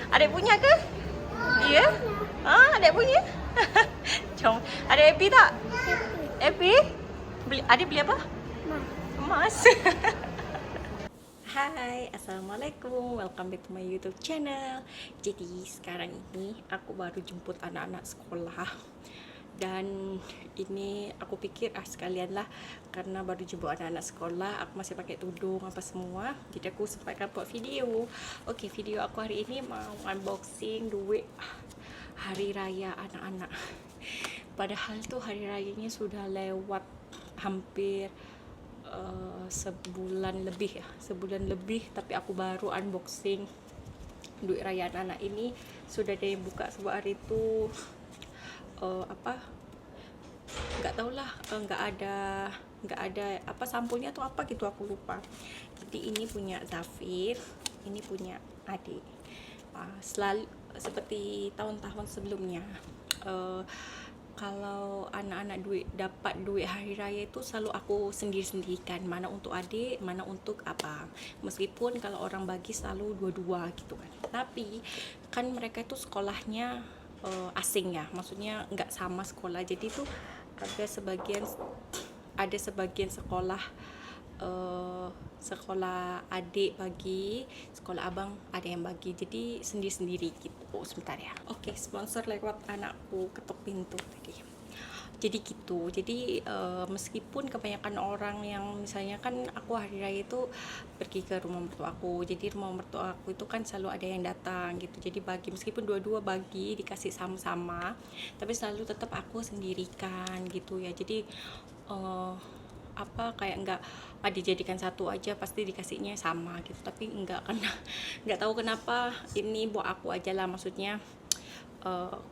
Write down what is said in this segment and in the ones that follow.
Adik punya ke? Iya? Adik punya? Jom. Ada Epi tak? Epi? Adik beli apa? Emas. Hai, assalamualaikum, welcome back to my YouTube channel. Jadi sekarang ini aku baru jemput anak-anak sekolah. Dan ini aku pikir sekalian lah, karena baru jemput anak-anak sekolah, aku masih pakai tudung apa semua, jadi aku sempatkan buat video. Oke, video aku hari ini mau unboxing duit hari raya anak-anak. Padahal tuh hari rayanya sudah lewat hampir sebulan lebih, tapi aku baru unboxing duit raya anak-anak ini. Sudah ada yang buka sebab hari itu nggak tahulah, nggak ada apa sampulnya atau apa gitu, aku lupa. Jadi ini punya Zafir, ini punya adik. Selalu seperti tahun-tahun sebelumnya, kalau anak-anak dapat duit hari raya itu selalu aku sendiri-sendirikan, mana untuk adik, mana untuk abang. Meskipun kalau orang bagi selalu dua-dua gitu kan, tapi kan mereka itu sekolahnya asing ya, maksudnya nggak sama sekolah. Jadi tuh ada sebagian sekolah, sekolah adik bagi, sekolah abang ada yang bagi, jadi sendiri-sendiri gitu. Sebentar ya. Oke, sponsor lewat, anakku ketuk pintu tadi. Jadi gitu. Jadi meskipun kebanyakan orang yang misalnya kan aku hari raya itu pergi ke rumah mertua aku, jadi rumah mertua aku itu kan selalu ada yang datang gitu, jadi bagi, meskipun dua-dua bagi dikasih sama-sama, tapi selalu tetap aku sendirikan gitu ya. Jadi kayak nggak dijadikan satu aja pasti dikasihnya sama gitu, tapi nggak tahu kenapa ini buat aku aja lah, maksudnya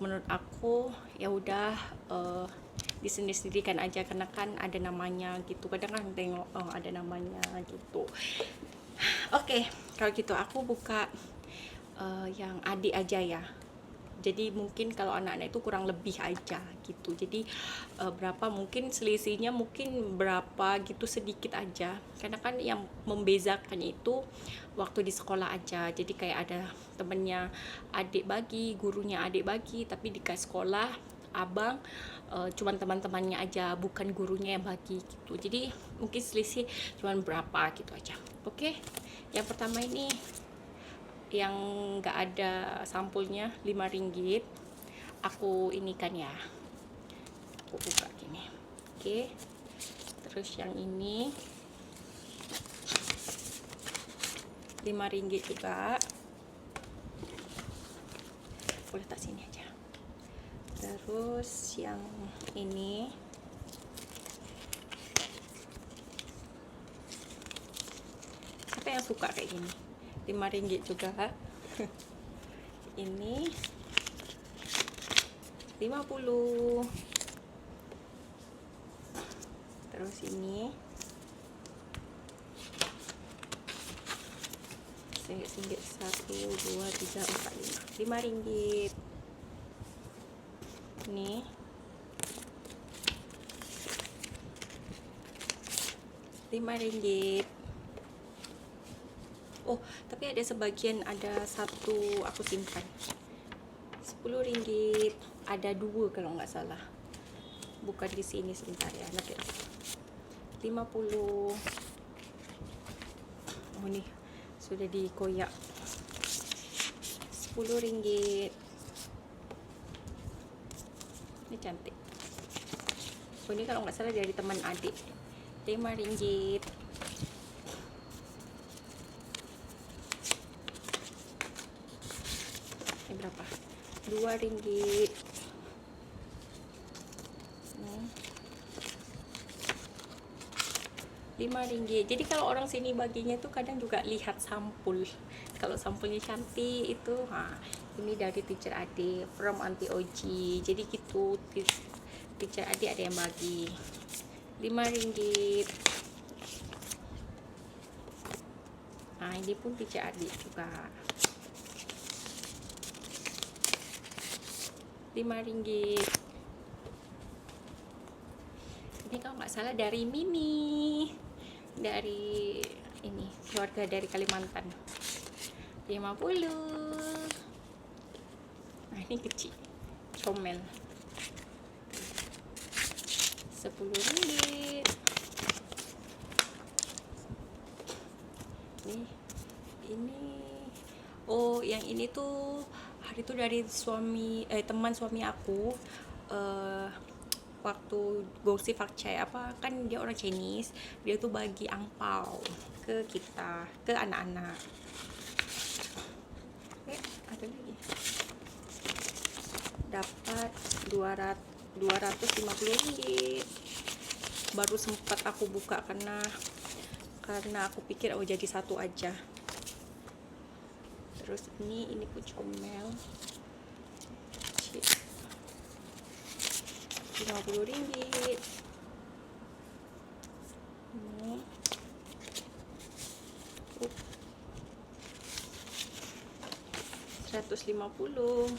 menurut aku ya udah disendiri-sendirikan aja, karena kan ada namanya gitu, kadang kan tengok ada namanya gitu. Oke, kalau gitu aku buka yang adik aja ya. Jadi mungkin kalau anak-anak itu kurang lebih aja gitu. Jadi berapa, mungkin selisihnya mungkin berapa gitu, sedikit aja. Karena kan yang membezakannya itu waktu di sekolah aja. Jadi kayak ada temennya adik bagi, gurunya adik bagi, tapi di sekolah abang cuman teman-temannya aja, bukan gurunya yang bagi gitu. Jadi mungkin selisih cuman berapa gitu aja. Oke, yang pertama ini yang nggak ada sampulnya, Rp5. Aku ini kan ya, aku buka gini. Oke, terus yang ini Rp5 juga, boleh tak sini aja. Terus yang ini siapa yang suka kayak gini, Rp5 juga. Ini 50. Terus ini singgit 1, 2, 3, 4, 5 Rp5. Ini Rp5. Oh, tapi ada sebagian, ada satu aku simpan, Rp10. Ada 2 kalau nggak salah, bukan di sini, sebentar ya, nanti 50. Oh, nih sudah dikoyak, Rp10. Ini cantik. Oh, ini kalau nggak salah dari teman adik, Rp5. Ini berapa? Rp2. Rp5. Jadi kalau orang sini baginya tuh kadang juga lihat sampul. Kalau sampulnya cantik itu, ini dari teacher adik, from Auntie Oji. Jadi gitu, teacher adik ada yang bagi Rp5. Nah, ini pun teacher adik juga, Rp5. Ini kalau nggak salah dari Mimi, dari ini keluarga dari Kalimantan, 50. ini kecil, comel 10 ringgit. Ini oh, yang ini tuh hari itu dari teman suami aku. Waktu Gongsi Fakcai apa kan dia orang Chinese, dia tuh bagi angpau ke kita, ke anak-anak. Ada lagi, dapat 250 ringgit. Baru sempat aku buka karena aku pikir jadi satu aja. Terus ini pun comel, 50 ringgit. Ini 150.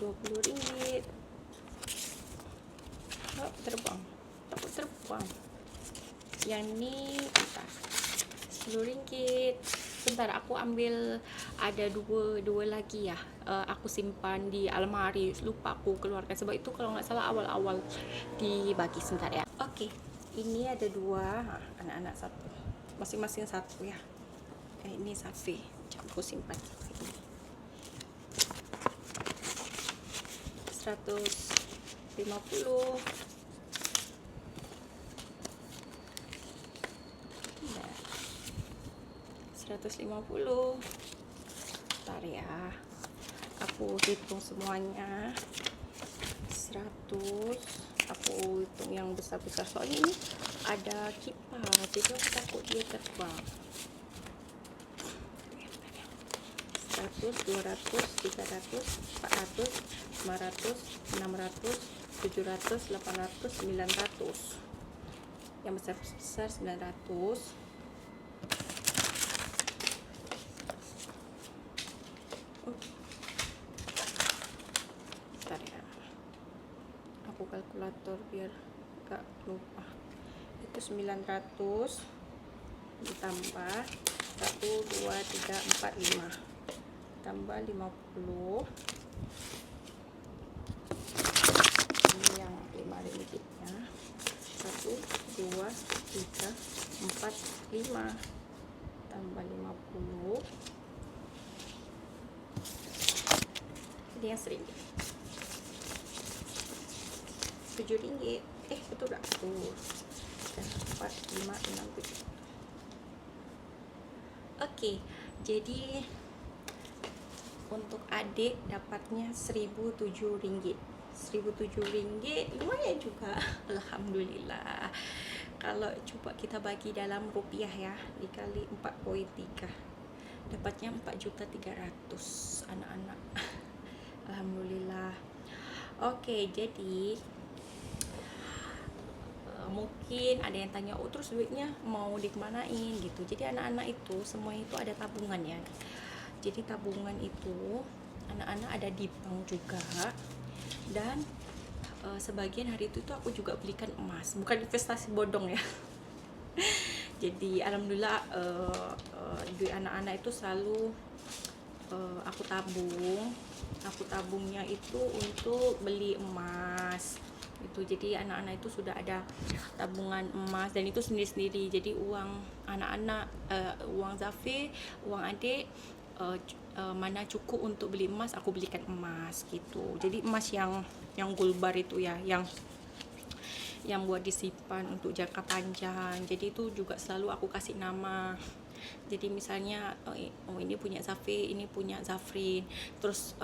RM20. Oh, terbang. Yang ini kita 10 ringgit. Bentar, aku ambil, ada dua lagi ya. Aku simpan di almari, lupa aku keluarkan sebab itu kalau nggak salah awal-awal dibagi. Sebentar ya. Oke, ini ada 2, anak-anak satu, masing-masing satu ya. Ini safi, aku simpan. 150. 150. Bentar ya, aku hitung semuanya. 100, aku hitung yang besar-besar soalnya ini ada kipas, jadi aku takut dia terbang. 100, 200, 300, 400, 500, 600, 700, 800, 900. Yang besar-besar 900. Bentar ya, aku kalkulator biar gak lupa. Itu 900 ditambah 1, 2, 3, 4, 5 tambah 50. Ini yang 5 ringgitnya. 1, 2, 3, 4, 5 tambah 50. Ini yang RM1. 7 ringgit. Betul gak? 4, 5, 6, 7. Oke, jadi untuk adik dapatnya 1.007 ringgit. 1.007 ringgit lumayan juga. Alhamdulillah. Kalau coba kita bagi dalam rupiah ya, dikali 4,3, dapatnya 4.300.000 anak-anak. Alhamdulillah. Oke, jadi mungkin ada yang tanya, oh terus duitnya mau dikemanain gitu. Jadi anak-anak itu semua itu ada tabungan ya. Jadi tabungan itu anak-anak ada di bank juga, dan sebagian hari itu aku juga belikan emas, bukan investasi bodong ya. Jadi alhamdulillah duit anak-anak itu selalu aku tabungnya itu untuk beli emas itu. Jadi anak-anak itu sudah ada tabungan emas, dan itu sendiri-sendiri. Jadi uang anak-anak, uang Zafi, uang adik, mana cukup untuk beli emas, aku belikan emas gitu. Jadi emas yang gulbar itu ya, yang buat disimpan untuk jangka panjang. Jadi itu juga selalu aku kasih nama. Jadi misalnya ini punya Zafi, ini punya Zafrin. Terus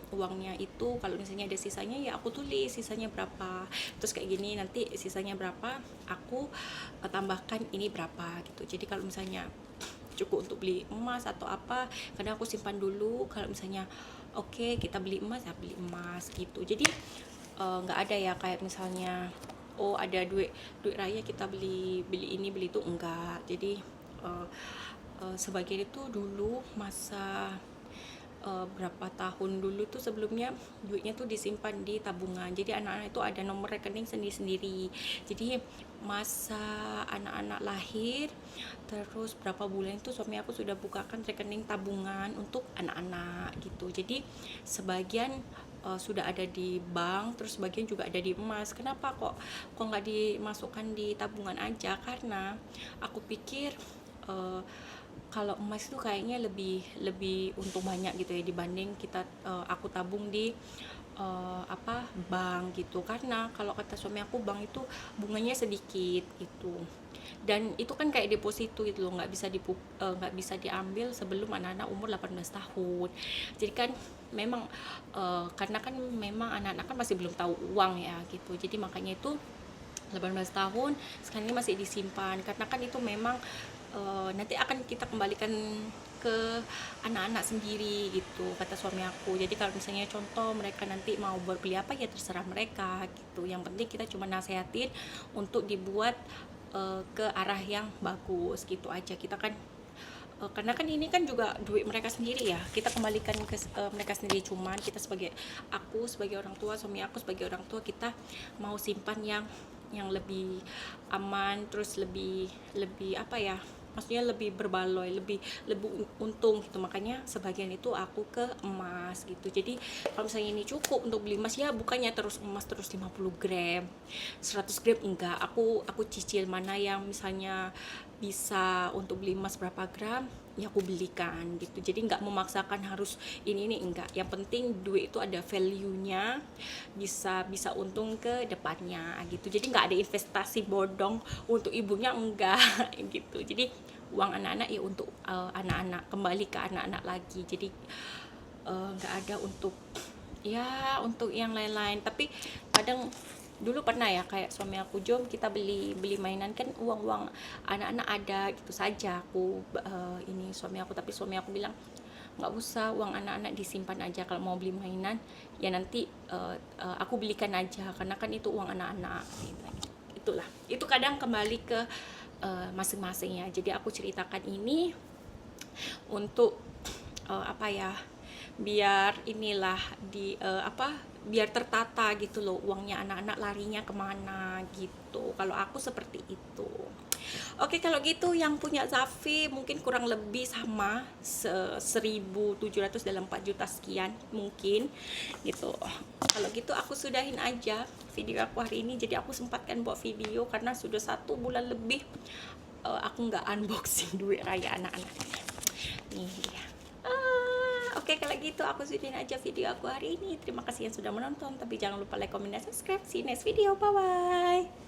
uangnya itu kalau misalnya ada sisanya ya aku tulis sisanya berapa. Terus kayak gini, nanti sisanya berapa aku tambahkan ini berapa gitu. Jadi kalau misalnya cukup untuk beli emas atau apa, kadang aku simpan dulu. Kalau misalnya oke, kita beli emas ya beli emas gitu. Jadi nggak ada ya kayak misalnya ada duit raya kita beli ini beli itu, enggak. Jadi sebagian itu dulu masa berapa tahun dulu tuh sebelumnya duitnya tuh disimpan di tabungan. Jadi anak-anak itu ada nomor rekening sendiri-sendiri. Jadi masa anak-anak lahir, terus berapa bulan itu suami aku sudah bukakan rekening tabungan untuk anak-anak gitu. Jadi sebagian sudah ada di bank, terus sebagian juga ada di emas. Kenapa kok nggak dimasukkan di tabungan aja? Karena aku pikir kalau emas itu kayaknya lebih untung banyak gitu ya dibanding aku tabung di bank gitu. Karena kalau kata suami aku, bank itu bunganya sedikit gitu, dan itu kan kayak deposito gitu loh, nggak bisa diambil sebelum anak-anak umur 18 tahun. Jadi kan memang karena kan memang anak-anak kan masih belum tahu uang ya gitu, jadi makanya itu 18 tahun sekarang ini masih disimpan, karena kan itu memang nanti akan kita kembalikan ke anak-anak sendiri gitu, kata suami aku. Jadi kalau misalnya contoh mereka nanti mau buat beli apa, ya terserah mereka gitu, yang penting kita cuma nasehatin untuk dibuat ke arah yang bagus gitu aja. Kita kan karena kan ini kan juga duit mereka sendiri ya, kita kembalikan ke mereka sendiri. Cuman aku sebagai orang tua, suami aku sebagai orang tua, kita mau simpan yang lebih aman, terus lebih apa ya, maksudnya lebih berbaloi, lebih untung gitu. Makanya sebagian itu aku ke emas gitu. Jadi kalau misalnya ini cukup untuk beli emas, ya bukannya terus emas terus 50 gram 100 gram, enggak. Aku cicil mana yang misalnya bisa untuk beli emas berapa gram, ya aku belikan gitu. Jadi nggak memaksakan harus ini enggak. Yang penting duit itu ada value-nya, bisa untung ke depannya gitu. Jadi nggak ada investasi bodong untuk ibunya, enggak gitu. Jadi uang anak-anak ya untuk anak-anak, kembali ke anak-anak lagi. Jadi nggak ada untuk yang lain-lain. Tapi kadang dulu pernah ya, kayak suami aku, jom kita beli mainan, kan uang anak-anak ada gitu saja. Tapi suami aku bilang nggak usah, uang anak-anak disimpan aja, kalau mau beli mainan ya nanti aku belikan aja, karena kan itu uang anak-anak gitu. Itu kadang kembali ke masing-masing ya. Jadi aku ceritakan ini untuk biar biar tertata gitu loh, uangnya anak-anak larinya kemana gitu. Kalau aku seperti itu. Oke, kalau gitu yang punya Zafi mungkin kurang lebih sama 1.700 dalam 4 juta sekian mungkin gitu. Kalau gitu aku sudahin aja video aku hari ini. Jadi aku sempatkan buat video karena sudah 1 bulan lebih aku nggak unboxing duit raya anak-anak. Nih dia. Oke, kalau gitu aku sudahin aja video aku hari ini. Terima kasih yang sudah menonton. Tapi jangan lupa like, comment, dan subscribe. See you next video. Bye-bye.